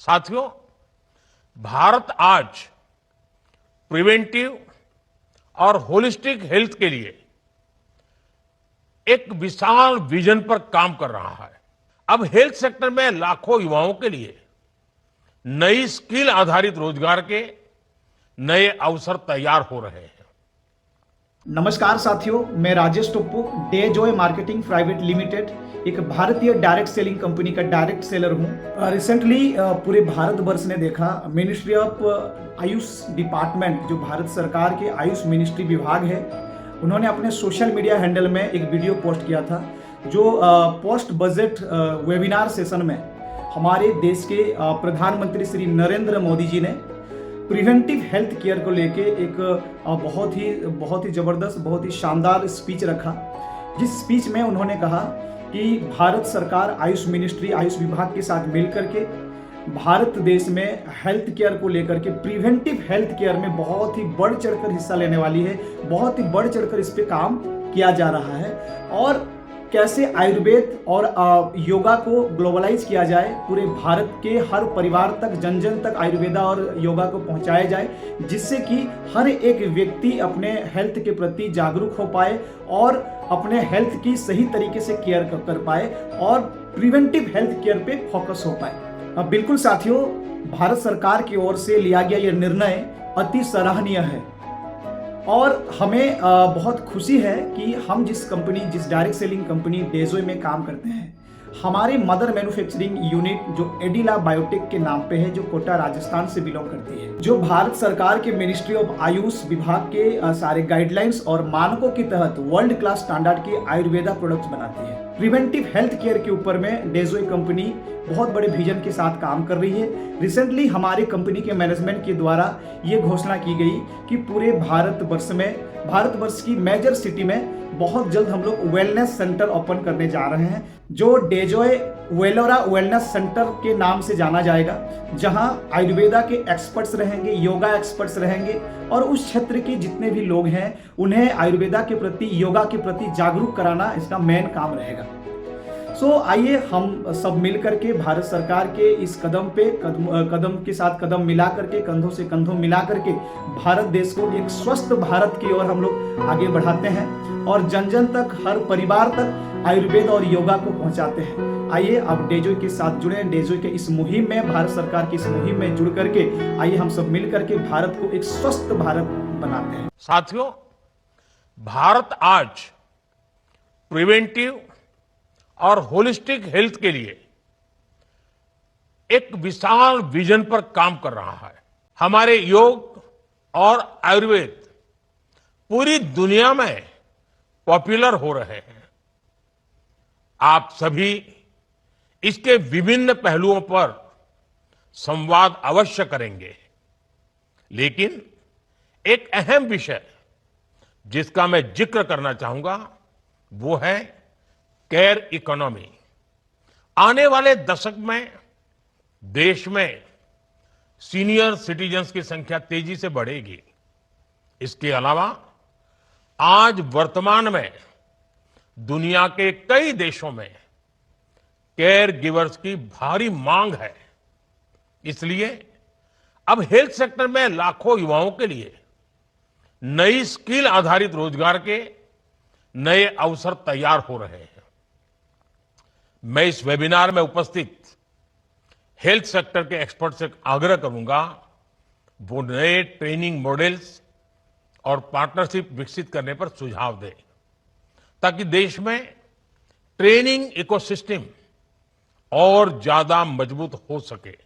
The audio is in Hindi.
साथियों, भारत आज प्रिवेंटिव और होलिस्टिक हेल्थ के लिए एक विशाल विजन पर काम कर रहा है। अब हेल्थ सेक्टर में लाखों युवाओं के लिए नई स्किल आधारित रोजगार के नए अवसर तैयार हो रहे हैं। नमस्कार साथियों, मैं Rajesh Toppo Dejoy marketing private limited एक भारतीय डायरेक्ट सेलिंग कंपनी का डायरेक्ट सेलर हूं। रिसेंटली पूरे भारत वर्ष ने देखा, मिनिस्ट्री ऑफ आयुष डिपार्टमेंट जो भारत सरकार के आयुष मिनिस्ट्री विभाग है, उन्होंने अपने सोशल मीडिया हैंडल में एक वीडियो पोस्ट किया था जो पोस्ट बजट वेबिनार सेशन में हमारे देश के प्रधानमंत्री श्री नरेंद्र मोदी जी ने प्रिवेंटिव हेल्थ केयर को लेके एक बहुत ही ज़बरदस्त, बहुत ही शानदार स्पीच रखा। जिस स्पीच में उन्होंने कहा कि भारत सरकार आयुष मिनिस्ट्री, आयुष विभाग के साथ मिलकर के भारत देश में हेल्थ केयर को लेकर के प्रिवेंटिव हेल्थ केयर में बहुत ही बढ़ चढ़कर हिस्सा लेने वाली है, बहुत ही बढ़ चढ़कर इस पे काम किया जा रहा है और कैसे आयुर्वेद और योगा को ग्लोबलाइज किया जाए, पूरे भारत के हर परिवार तक, जन जन तक आयुर्वेदा और योगा को पहुंचाया जाए, जिससे कि हर एक व्यक्ति अपने हेल्थ के प्रति जागरूक हो पाए और अपने हेल्थ की सही तरीके से केयर कर पाए और प्रिवेंटिव हेल्थ केयर पे फोकस हो पाए। बिल्कुल साथियों, भारत सरकार की ओर से लिया गया यह निर्णय अति सराहनीय है और हमें बहुत खुशी है कि हम जिस डायरेक्ट सेलिंग कंपनी डेजॉय में काम करते हैं, हमारी मदर मैन्युफैक्चरिंग यूनिट जो एडिला बायोटेक के नाम पे है, जो कोटा राजस्थान से बिलोंग करती है, जो भारत सरकार के मिनिस्ट्री ऑफ आयुष विभाग के सारे गाइडलाइंस और मानकों के तहत वर्ल्ड क्लास स्टैंडर्ड के आयुर्वेदा प्रोडक्ट्स बनाती है। प्रिवेंटिव हेल्थ केयर के ऊपर में डेजॉय कंपनी बहुत बड़े विजन के साथ काम कर रही है। रिसेंटली हमारी कंपनी के मैनेजमेंट के द्वारा ये घोषणा की गई कि पूरे भारतवर्ष की मेजर सिटी में बहुत जल्द हम लोग वेलनेस सेंटर ओपन करने जा रहे हैं, जो डेजॉय वेलोरा वेलनेस सेंटर के नाम से जाना जाएगा, जहां आयुर्वेदा के एक्सपर्ट्स रहेंगे, योगा एक्सपर्ट्स रहेंगे और उस क्षेत्र के जितने भी लोग हैं उन्हें आयुर्वेदा के प्रति, योगा के प्रति जागरूक कराना इसका मेन काम रहेगा। आइए हम सब मिल करके भारत सरकार के इस कदम पे कदम के साथ कदम मिला करके, कंधों से कंधों मिला करके भारत देश को एक स्वस्थ भारत की ओर हम लोग आगे बढ़ाते हैं और जन जन तक, हर परिवार तक आयुर्वेद और योगा को पहुंचाते हैं। आइए अब डेजॉय के साथ जुड़े, डेजॉय के इस मुहिम में, भारत सरकार की इस मुहिम में जुड़ करके आइए हम सब मिल करके भारत को एक स्वस्थ भारत बनाते हैं। साथियों, भारत आज प्रिवेंटिव और होलिस्टिक हेल्थ के लिए एक विशाल विजन पर काम कर रहा है। हमारे योग और आयुर्वेद पूरी दुनिया में पॉपुलर हो रहे हैं। आप सभी इसके विभिन्न पहलुओं पर संवाद अवश्य करेंगे, लेकिन एक अहम विषय जिसका मैं जिक्र करना चाहूंगा वो है केयर इकोनॉमी। आने वाले दशक में देश में सीनियर सिटीजन्स की संख्या तेजी से बढ़ेगी। इसके अलावा आज वर्तमान में दुनिया के कई देशों में केयर गिवर्स की भारी मांग है। इसलिए अब हेल्थ सेक्टर में लाखों युवाओं के लिए नई स्किल आधारित रोजगार के नए अवसर तैयार हो रहे हैं। मैं इस वेबिनार में उपस्थित हेल्थ सेक्टर के एक्सपर्ट से आग्रह करूंगा वो नए ट्रेनिंग मॉडल्स और पार्टनरशिप विकसित करने पर सुझाव दें, ताकि देश में ट्रेनिंग इकोसिस्टम और ज्यादा मजबूत हो सके।